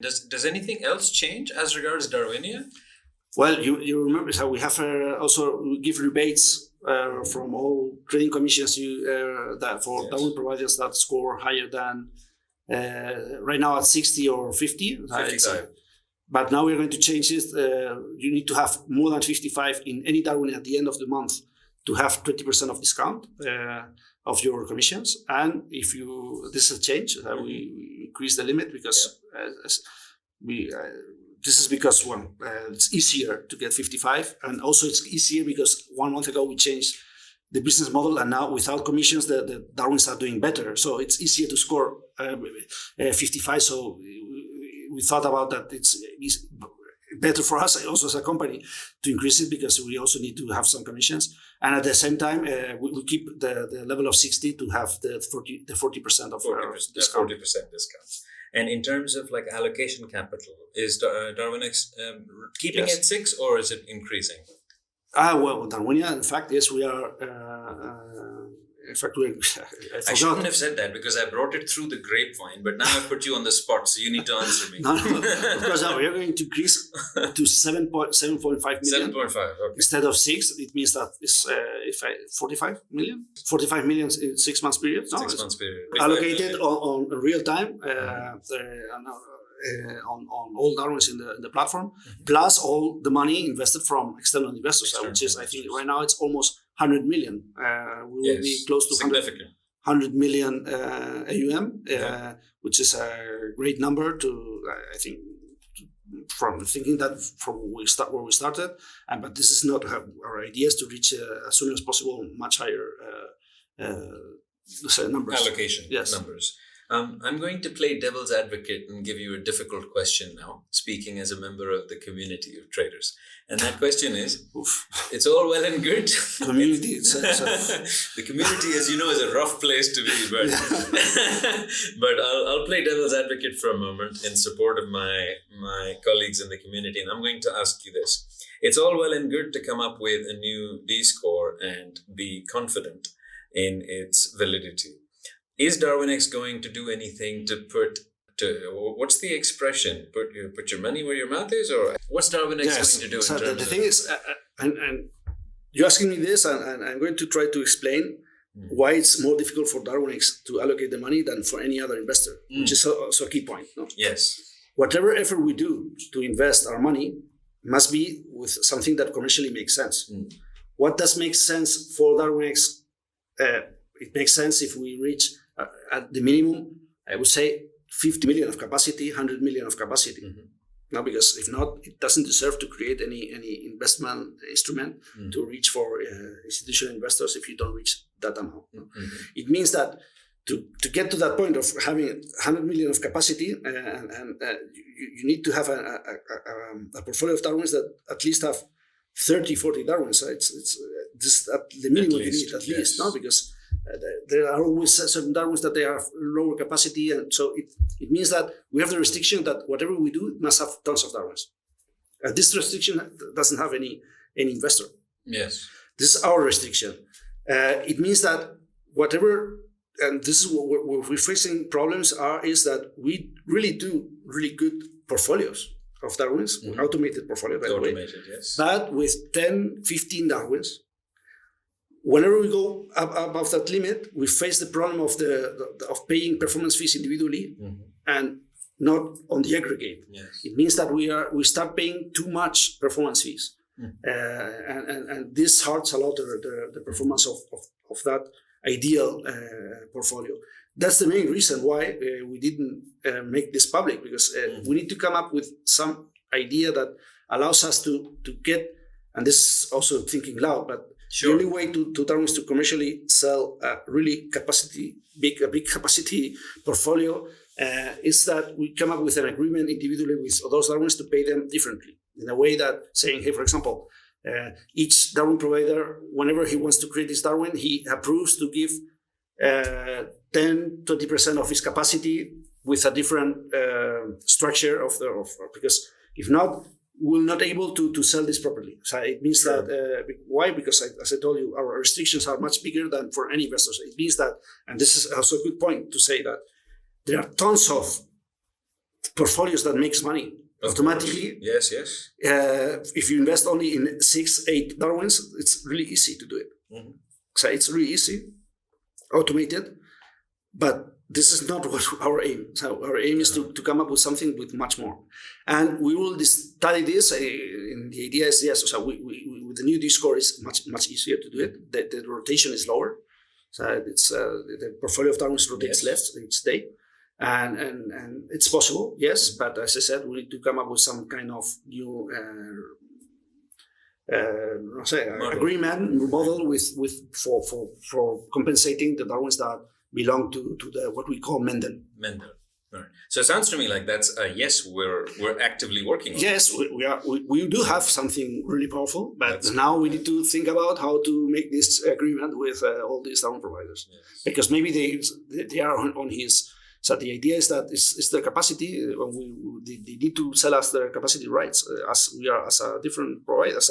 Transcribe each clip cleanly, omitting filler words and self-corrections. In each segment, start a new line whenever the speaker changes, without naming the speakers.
Does anything else change as regards Darwinia?
Well, you remember how we have we give rebates from all trading commissions that for Darwin providers that score higher than right now at 60 or 50.
55.
But now we're going to change it. You need to have more than 55 in any Darwin at the end of the month to have 20% of discount of your commissions. And if this is a change, we increase the limit because this is because it's easier to get 55, and also it's easier because 1 month ago we changed the business model, and now without commissions, the Darwins are doing better. So it's easier to score 55. So we thought about that. It's better for us also as a company to increase it because we also need to have some commissions. And at the same time, we keep the level of 60 to have the 40% of 40%, discount.
40% discount. And in terms of like allocation capital, is Darwinex keeping it 6 or is it increasing?
Well, Darwinia, in fact, yes, we are. In fact,
I shouldn't have said that because I brought it through the grapevine, but now I put you on the spot, so you need to answer me.
No, because now we are going to increase to 7.5 million.
7.5, okay.
Instead of 6, it means that it's 45 million? 45 million in 6 months period. No,
6 months period.
Allocated on real time on all Darwins in the platform, plus all the money invested from external investors, which is, I think, right now it's almost 100 million. We will be close to 100 million AUM, which is a great number to, I think, from thinking that from where we started. But this is not our idea is to reach as soon as possible much higher numbers.
Allocation numbers. I'm going to play devil's advocate and give you a difficult question now, speaking as a member of the community of traders. And that question is, it's all well and good.
Community.
The community, as you know, is a rough place to be, but I'll play devil's advocate for a moment in support of my colleagues in the community. And I'm going to ask you this. It's all well and good to come up with a new D-score and be confident in its validity. Is Darwinex going to do anything to what's the expression? Put your money where your mouth is, or what's Darwinex going to do?
So the thing is, and you're asking me this, and I'm going to try to explain why it's more difficult for Darwinex to allocate the money than for any other investor, which is also a key point. No?
Yes.
Whatever effort we do to invest our money must be with something that commercially makes sense. What does make sense for Darwinex? It makes sense if we reach at the minimum, I would say 50 million of capacity, 100 million of capacity. No, because if not, it doesn't deserve to create any investment instrument to reach for institutional investors if you don't reach that amount. No? It means that to get to that point of having 100 million of capacity, you need to have a portfolio of Darwins that at least have 30, 40 Darwins. So it's this at the minimum you need, at least, no? Because there are always certain Darwins that they have lower capacity, and so it means that we have the restriction that whatever we do must have tons of Darwins. This restriction doesn't have any investor.
Yes,
this is our restriction. It means that whatever, and this is what we're facing problems is that we really do really good portfolios of Darwins, automated portfolio, by the way.
Yes.
But with 10, 15 Darwins. Whenever we go above that limit, we face the problem of paying performance fees individually and not on the aggregate.
Yes.
It means that we start paying too much performance fees, and this hurts a lot the performance of that ideal portfolio. That's the main reason why we didn't make this public, because we need to come up with some idea that allows us to get, and this is also thinking loud, but the only way to Darwins to commercially sell a really big capacity portfolio is that we come up with an agreement individually with those Darwins to pay them differently, in a way that saying, hey, for example, each Darwin provider, whenever he wants to create this Darwin, he approves to give 10-20% of his capacity with a different structure because if not, we're not able to sell this properly. So it means that, why? Because as I told you, our restrictions are much bigger than for any investors. It means that, and this is also a good point to say that there are tons of portfolios that makes money automatically.
Yes.
If you invest only in 6-8 Darwins, it's really easy to do it.
Mm-hmm.
So it's really easy, automated, but this is not what our aim. So our aim is to come up with something with much more, and we will study this. And the idea is so we with the new D-score is much easier to do it. The rotation is lower, so it's the portfolio of Darwins rotates less each day, and it's possible, yes. But as I said, we need to come up with some kind of new. Agreement model for compensating the Darwins that belong to the what we call Mendel.
All right. So it sounds to me like that's yes. We're actively working on.
Yes, we do have something really powerful, but now we need to think about how to make this agreement with all these Darwin providers, because maybe they are on his. So the idea is that it's their capacity. They need to sell us their capacity rights as we are as a different provider, as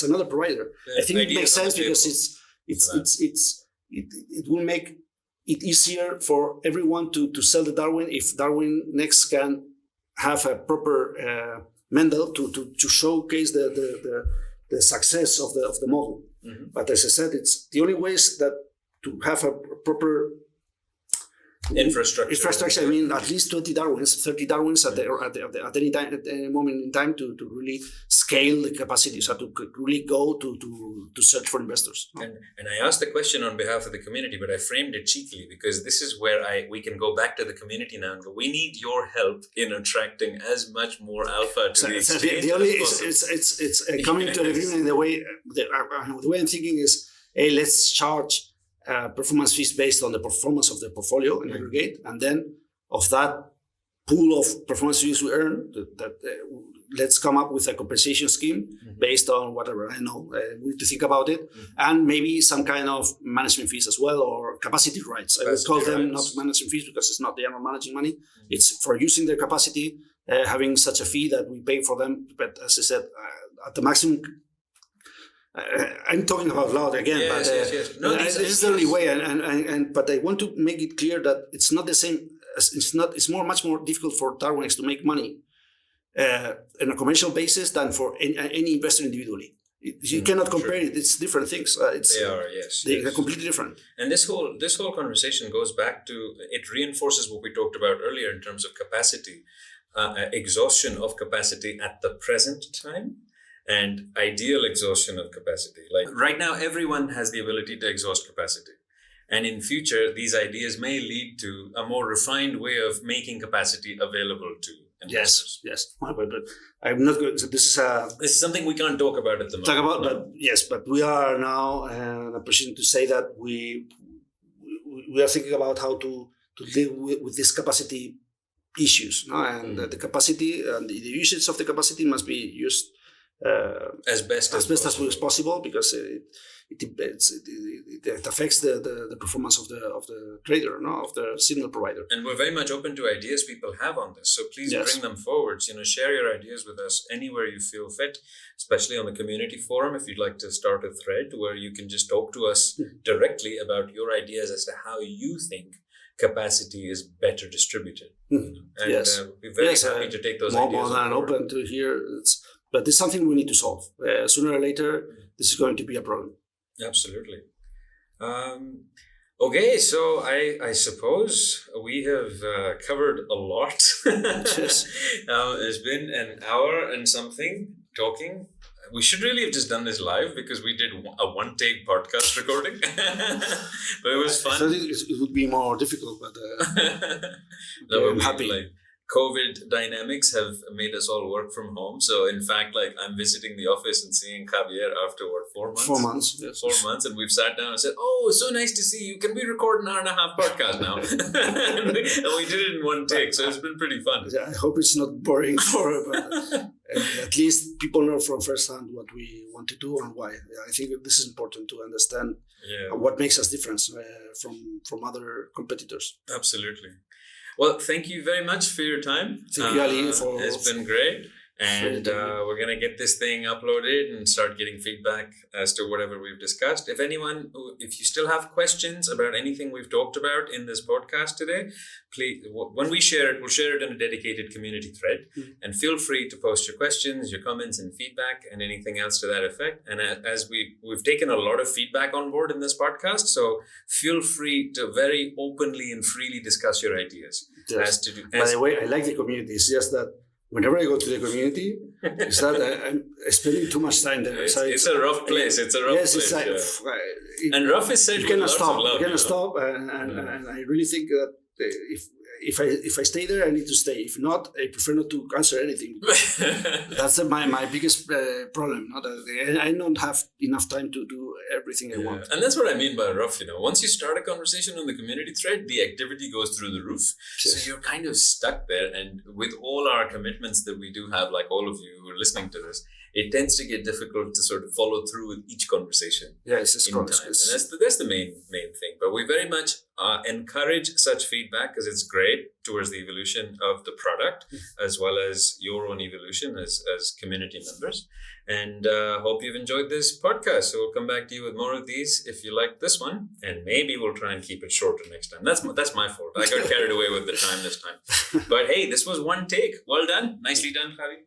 another provider. I think it makes sense because it will make it easier for everyone to sell the Darwin if Darwinex can have a proper Mendel to showcase the success of the model. Mm-hmm. But as I said, it's the only ways that to have a proper infrastructure. I mean, at least 20 Darwins, 30 Darwins at any moment in time to really scale the capacity, so to really go to search for investors.
And I asked the question on behalf of the community, but I framed it cheekily because this is where we can go back to the community now and go, we need your help in attracting as much more alpha to the exchange.
The only it's coming to an agreement in the way I'm thinking is, hey, let's charge performance fees based on the performance of the portfolio in aggregate, and then of that pool of performance fees we earn, let's come up with a compensation scheme based on whatever. I know we need to think about it, and maybe some kind of management fees as well, or capacity rights. I would call them not management fees because it's not they are not managing money. It's for using their capacity, having such a fee that we pay for them. But as I said, at the maximum. I'm talking about loud again,
yes. No,
this is the only way, and but I want to make it clear that it's not the same. It's much more difficult for Darwinex to make money on a commercial basis than for any investor individually. You cannot compare it. It's different things. They are completely different.
And this whole conversation goes back to, it reinforces what we talked about earlier in terms of capacity, exhaustion of capacity at the present time. And ideal exhaustion of capacity. Like right now, everyone has the ability to exhaust capacity. And in future, these ideas may lead to a more refined way of making capacity available to investors.
Yes. But I'm not going to, this is
something we can't talk about at the moment.
But we are now in a position to say that we are thinking about how to deal with this capacity issues. No? And the capacity and the usage of the capacity must be used as best as possible, because it affects the performance of the trader, of the signal provider.
And we're very much open to ideas people have on this, so please bring them forward. Share your ideas with us anywhere you feel fit, especially on the community forum. If you'd like to start a thread where you can just talk to us directly about your ideas as to how you think capacity is better distributed. And we're very happy to take those ideas.
More than open to hear. But it's something we need to solve. Sooner or later, this is going to be a problem.
Absolutely. Okay, so I suppose we have covered a lot.
Yes.
It's been an hour and something talking. We should really have just done this live because we did a one-take podcast recording. But it was fun.
I thought it would be more difficult, but
I'm happy. COVID dynamics have made us all work from home. So in fact, I'm visiting the office and seeing Javier after 4 months?
4 months, yes.
4 months. And we've sat down and said, oh, so nice to see you. Can we record an hour and a half podcast now? and we did it in one take. So it's been pretty fun.
I hope it's not boring but at least people know from first hand what we want to do and why. I think this is important to understand what makes us different from other competitors.
Absolutely. Well, thank you very much for your time.
Thank you, Ali.
It's been great. And we're going to get this thing uploaded and start getting feedback as to whatever we've discussed. If you still have questions about anything we've talked about in this podcast today, please, when we share it, we'll share it in a dedicated community thread. And feel free to post your questions, your comments and feedback and anything else to that effect. And as we've taken a lot of feedback on board in this podcast, so feel free to very openly and freely discuss your ideas.
Yes. By the way, I like the community. It's just that whenever I go to the community, it's that I'm spending too much time there.
It's a rough place. It's a rough place.
It's like,
and rough is said
you cannot stop.
Love,
you cannot stop. And I really think that if I stay there, I need to stay. If not, I prefer not to answer anything. That's my biggest problem. I don't have enough time to do everything I want.
And that's what I mean by rough. Once you start a conversation on the community thread, the activity goes through the roof. So you're kind of stuck there. And with all our commitments that we do have, like all of you who are listening to this, it tends to get difficult to sort of follow through with each conversation.
Yeah, it's
in time. And that's the main thing. But we very much encourage such feedback because it's great towards the evolution of the product as well as your own evolution as community members. And hope you've enjoyed this podcast. So we'll come back to you with more of these if you like this one, and maybe we'll try and keep it shorter next time. That's my fault. I got carried away with the time this time. But hey, this was one take. Well done. Nicely done, Javi.